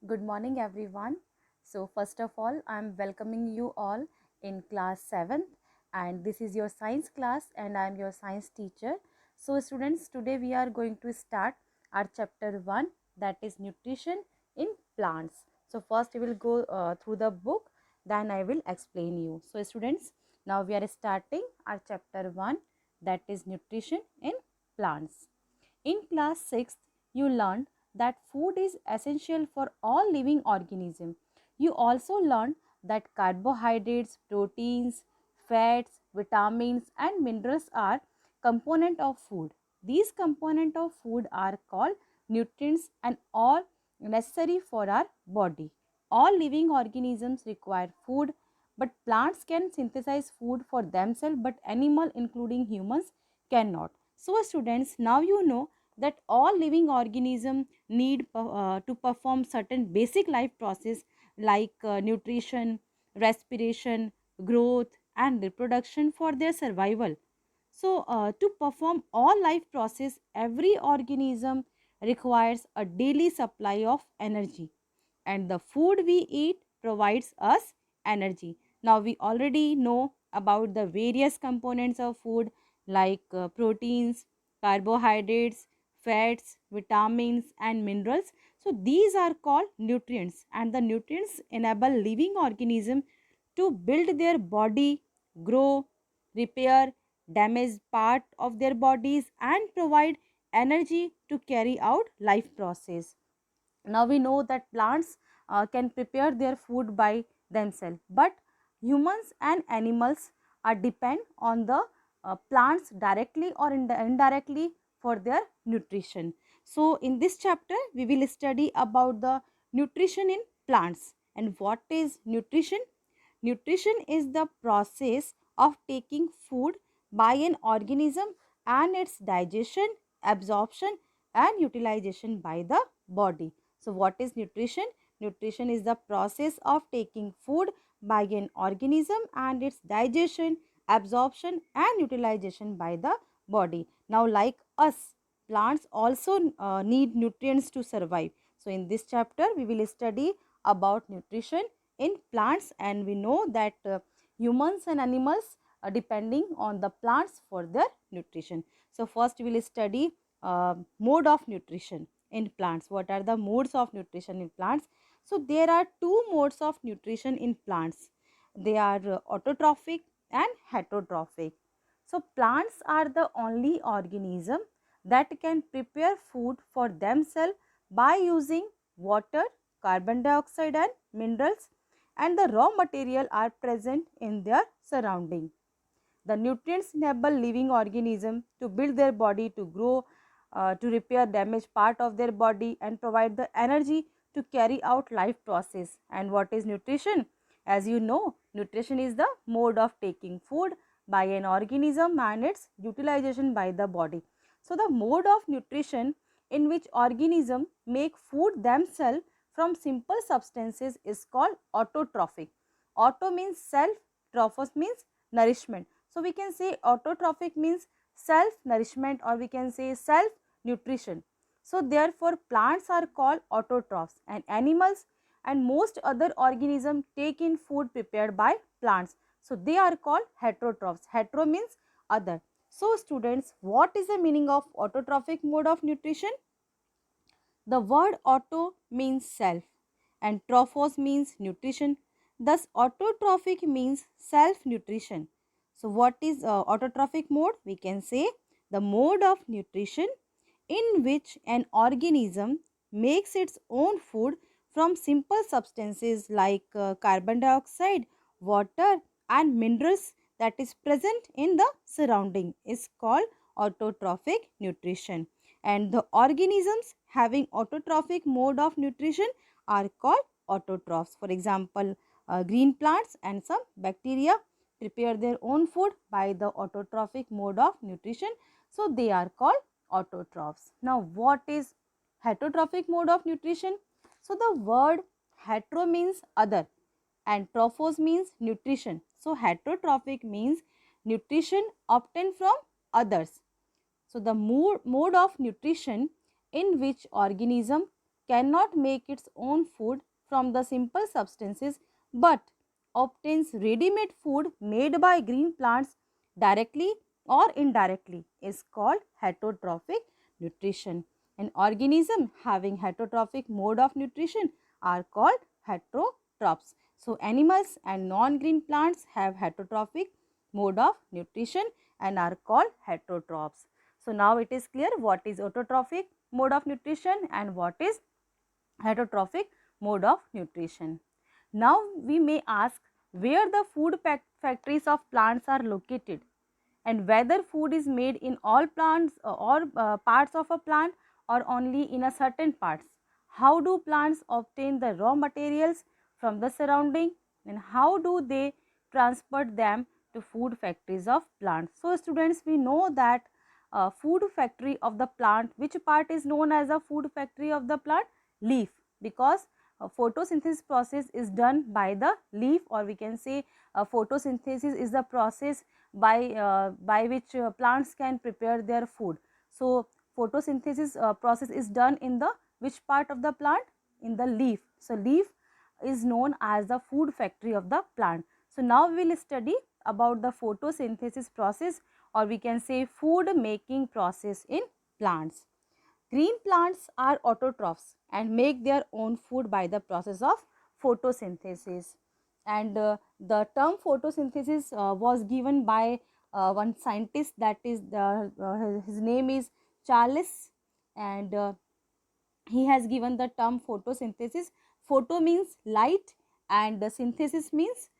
Good morning, everyone. So, first of all, I'm welcoming you all in class 7th, and this is your science class, and I'm your science teacher. So, students, today we are going to start our chapter 1, that is nutrition in plants. So, first we will go through the book, then I will explain you. So, students, now we are starting our chapter 1, that is nutrition in plants. In class 6th, you learned that food is essential for all living organisms. You also learned that carbohydrates, proteins, fats, vitamins and minerals are component of food. These component of food are called nutrients and all necessary for our body. All living organisms require food, but plants can synthesize food for themselves, but animal including humans cannot. So students, now you know that all living organisms need to perform certain basic life process like nutrition, respiration, growth and reproduction for their survival. So to perform all life process, every organism requires a daily supply of energy, and the food we eat provides us energy. Now we already know about the various components of food like proteins, carbohydrates, fats, vitamins and minerals. So these are called nutrients, and the nutrients enable living organism to build their body, grow, repair damaged part of their bodies and provide energy to carry out life process. Now we know that plants can prepare their food by themselves, but humans and animals are depend on the plants directly or indirectly for their nutrition. So in this chapter we will study about the nutrition in plants. And what is nutrition? Nutrition is the process of taking food by an organism and its digestion, absorption and utilization by the body. So what is nutrition? Nutrition is the process of taking food by an organism and its digestion, absorption and utilization by the body. Now like us, plants also need nutrients to survive. So in this chapter we will study about nutrition in plants, and we know that humans and animals are depending on the plants for their nutrition. So first we will study mode of nutrition in plants. What are the modes of nutrition in plants? So there are two modes of nutrition in plants. They are autotrophic and heterotrophic. So plants are the only organism that can prepare food for themselves by using water, carbon dioxide and minerals, and the raw material are present in their surrounding. The nutrients enable living organism to build their body, to grow, to repair damaged part of their body and provide the energy to carry out life process. And what is nutrition? As you know, nutrition is the mode of taking food by an organism and its utilization by the body. So the mode of nutrition in which organism make food themselves from simple substances is called autotrophic. Auto means self, trophos means nourishment. So we can say autotrophic means self nourishment, or we can say self nutrition. So therefore plants are called autotrophs, and animals and most other organisms take in food prepared by plants. So they are called heterotrophs. Hetero means other. So students, what is the meaning of autotrophic mode of nutrition? The word auto means self and trophos means nutrition. Thus, autotrophic means self nutrition. So, what is autotrophic mode? We can say the mode of nutrition in which an organism makes its own food from simple substances like carbon dioxide, water, and minerals that is present in the surrounding is called autotrophic nutrition. And the organisms having autotrophic mode of nutrition are called autotrophs. For example, green plants and some bacteria prepare their own food by the autotrophic mode of nutrition. So they are called autotrophs. Now what is heterotrophic mode of nutrition? So the word hetero means other and trophos means nutrition. So heterotrophic means nutrition obtained from others. So the mode of nutrition in which organism cannot make its own food from the simple substances but obtains ready-made food made by green plants directly or indirectly is called heterotrophic nutrition. An organism having heterotrophic mode of nutrition are called heterotrophs. So animals and non-green plants have heterotrophic mode of nutrition and are called heterotrophs. So now it is clear what is autotrophic mode of nutrition and what is heterotrophic mode of nutrition. Now we may ask where the food factories of plants are located and whether food is made in all plants or parts of a plant or only in a certain parts. How do plants obtain the raw materials from the surrounding and how do they transport them to food factories of plants? So students, we know that food factory of the plant, which part is known as a food factory of the plant? Leaf, because photosynthesis process is done by the leaf, or we can say photosynthesis is the process by which plants can prepare their food. So photosynthesis process is done in the which part of the plant? In the leaf. So leaf is known as the food factory of the plant. So now we will study about the photosynthesis process, or we can say food making process in plants. Green plants are autotrophs and make their own food by the process of photosynthesis. And the term photosynthesis was given by one scientist, that is his name is Charles, and he has given the term photosynthesis. Photo means light and the synthesis means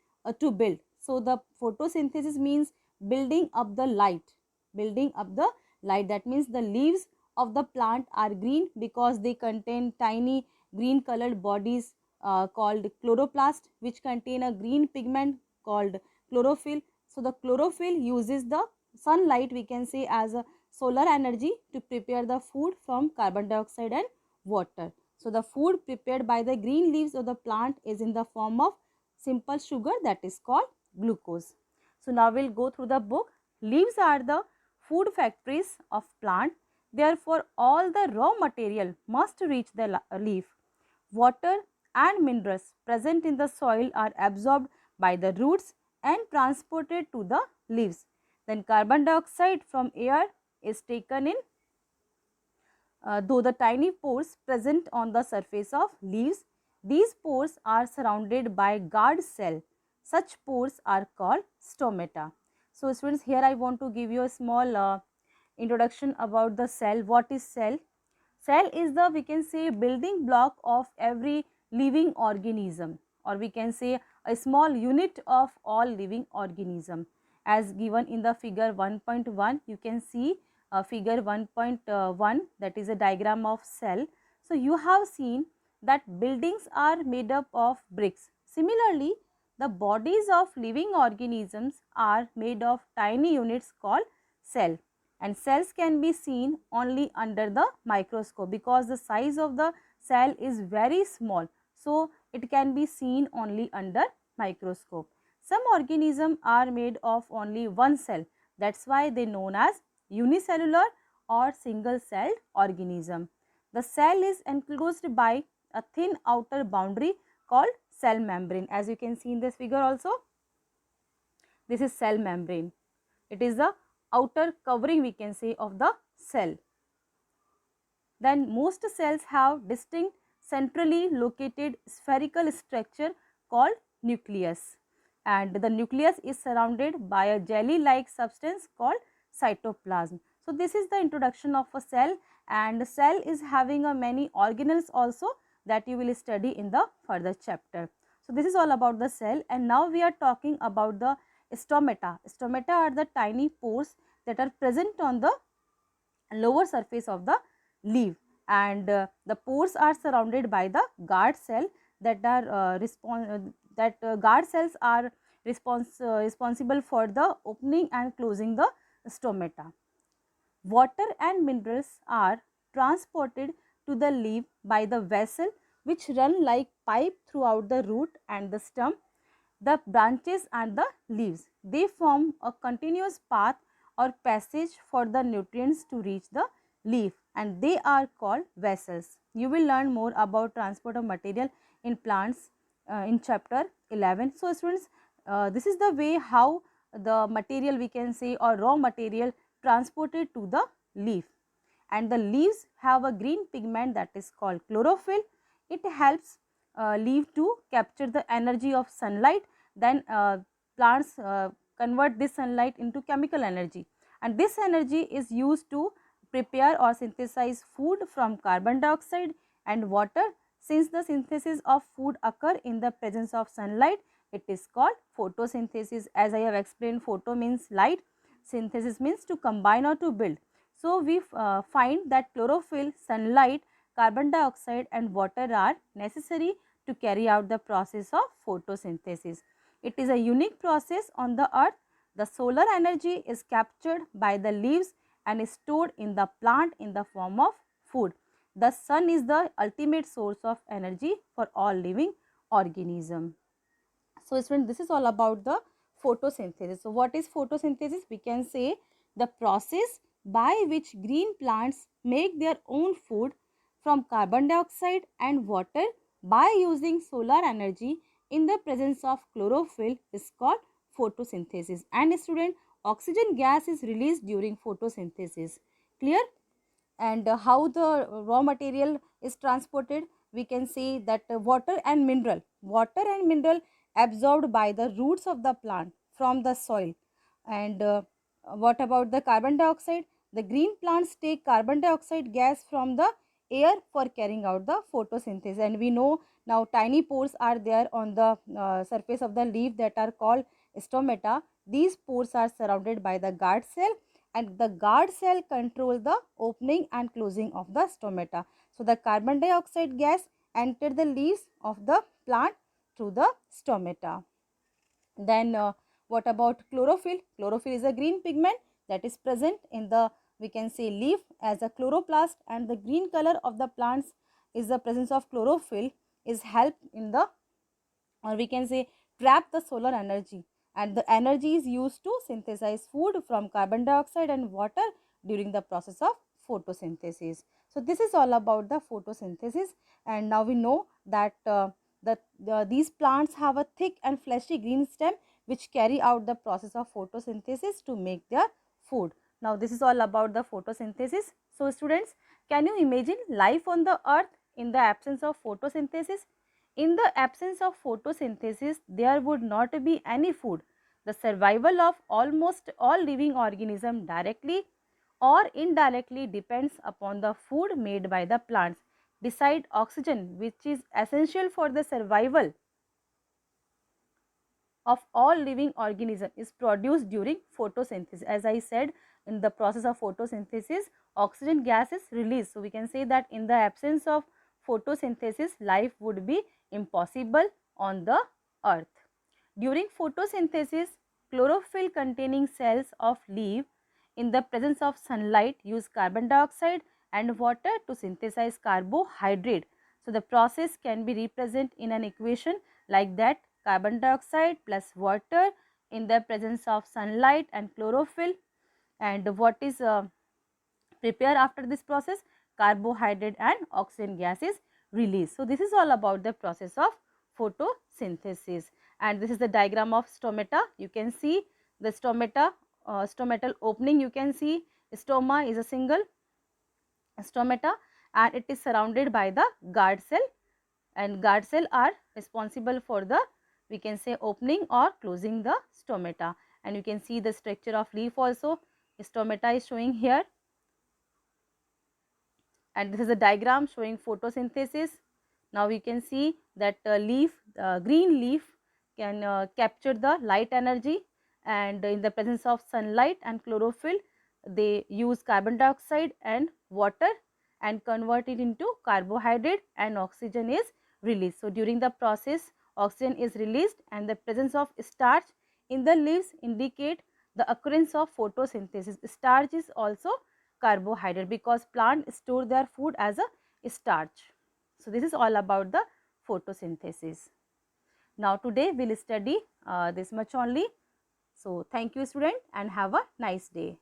to build. So the photosynthesis means building up the light, building up the light. That means the leaves of the plant are green because they contain tiny green colored bodies called chloroplast, which contain a green pigment called chlorophyll. So the chlorophyll uses the sunlight, we can say, as a solar energy to prepare the food from carbon dioxide and water. So the food prepared by the green leaves of the plant is in the form of simple sugar, that is called glucose. So now we'll go through the book. Leaves are the food factories of plant. Therefore, all the raw material must reach the leaf. Water and minerals present in the soil are absorbed by the roots and transported to the leaves. Then carbon dioxide from air is taken in though the tiny pores present on the surface of leaves. These pores are surrounded by guard cell. Such pores are called stomata. So students, here I want to give you a small introduction about the cell. What is cell? Cell is the, we can say, building block of every living organism, or we can say a small unit of all living organism. As given in the figure 1.1, you can see figure 1.1, that is a diagram of cell. So you have seen that buildings are made up of bricks. Similarly, the bodies of living organisms are made of tiny units called cell, and cells can be seen only under the microscope because the size of the cell is very small. So it can be seen only under microscope. Some organisms are made of only one cell. That's why they are known as unicellular or single celled organism. The cell is enclosed by a thin outer boundary called cell membrane. As you can see in this figure also, this is cell membrane. It is the outer covering, we can say, of the cell. Then most cells have distinct centrally located spherical structure called nucleus, and the nucleus is surrounded by a jelly like substance called cytoplasm. So this is the introduction of a cell, and cell is having a many organelles also that you will study in the further chapter. So this is all about the cell, and now we are talking about the stomata. Stomata are the tiny pores that are present on the lower surface of the leaf, and the pores are surrounded by the guard cell that are guard cells are responsible for the opening and closing the stomata. Water and minerals are transported to the leaf by the vessel which run like pipe throughout the root and the stem, the branches and the leaves. They form a continuous path or passage for the nutrients to reach the leaf. and they are called vessels. You will learn more about transport of material in plants in chapter 11. So students, this is the way how the material, we can say, or raw material transported to the leaf, and the leaves have a green pigment that is called chlorophyll. It helps leaf to capture the energy of sunlight. Then plants convert this sunlight into chemical energy, and this energy is used to prepare or synthesize food from carbon dioxide and water. Since the synthesis of food occur in the presence of sunlight, it is called photosynthesis. As I have explained, photo means light, synthesis means to combine or to build. So, we find that chlorophyll, sunlight, carbon dioxide and water are necessary to carry out the process of photosynthesis. It is a unique process on the earth. The solar energy is captured by the leaves and is stored in the plant in the form of food. The sun is the ultimate source of energy for all living organism. So, students, this is all about the photosynthesis. So, what is photosynthesis? We can say the process by which green plants make their own food from carbon dioxide and water by using solar energy in the presence of chlorophyll is called photosynthesis. And student, oxygen gas is released during photosynthesis. Clear? And how the raw material is transported, we can say that water and mineral absorbed by the roots of the plant from the soil. And what about the carbon dioxide? The green plants take carbon dioxide gas from the air for carrying out the photosynthesis, and we know now tiny pores are there on the surface of the leaf that are called stomata. These pores are surrounded by the guard cell, and the guard cell control the opening and closing of the stomata. So, the carbon dioxide gas enter the leaves of the plant through the stomata. Then what about chlorophyll? Chlorophyll is a green pigment that is present in the, we can say, leaf as a chloroplast, and the green color of the plants is the presence of chlorophyll is help in the, or we can say, trap the solar energy, and the energy is used to synthesize food from carbon dioxide and water during the process of photosynthesis. So, this is all about the photosynthesis, and now we know that these plants have a thick and fleshy green stem which carry out the process of photosynthesis to make their food. Now, this is all about the photosynthesis. So, students, can you imagine life on the earth in the absence of photosynthesis? In the absence of photosynthesis, there would not be any food. The survival of almost all living organisms directly or indirectly depends upon the food made by the plants. Besides oxygen, which is essential for the survival of all living organism, is produced during photosynthesis. As I said, in the process of photosynthesis, oxygen gas is released. So, we can say that in the absence of photosynthesis, life would be impossible on the earth. During photosynthesis, chlorophyll containing cells of leaf in the presence of sunlight use carbon dioxide and water to synthesize carbohydrate. So, the process can be represented in an equation like that: carbon dioxide plus water in the presence of sunlight and chlorophyll. And what is prepared after this process? Carbohydrate and oxygen gas is released. So, this is all about the process of photosynthesis, and this is the diagram of stomata. You can see the stomata, stomatal opening. You can see stoma is a single stomata, and it is surrounded by the guard cell, and guard cell are responsible for the, we can say, opening or closing the stomata. And you can see the structure of leaf also. Stomata is showing here, and this is a diagram showing photosynthesis. Now, we can see that green leaf can capture the light energy, and in the presence of sunlight and chlorophyll, they use carbon dioxide and water and convert it into carbohydrate, and oxygen is released. So, during the process, oxygen is released, and the presence of starch in the leaves indicate the occurrence of photosynthesis. Starch is also carbohydrate because plants store their food as a starch. So, this is all about the photosynthesis. Now, today we will study this much only. So, thank you student, and have a nice day.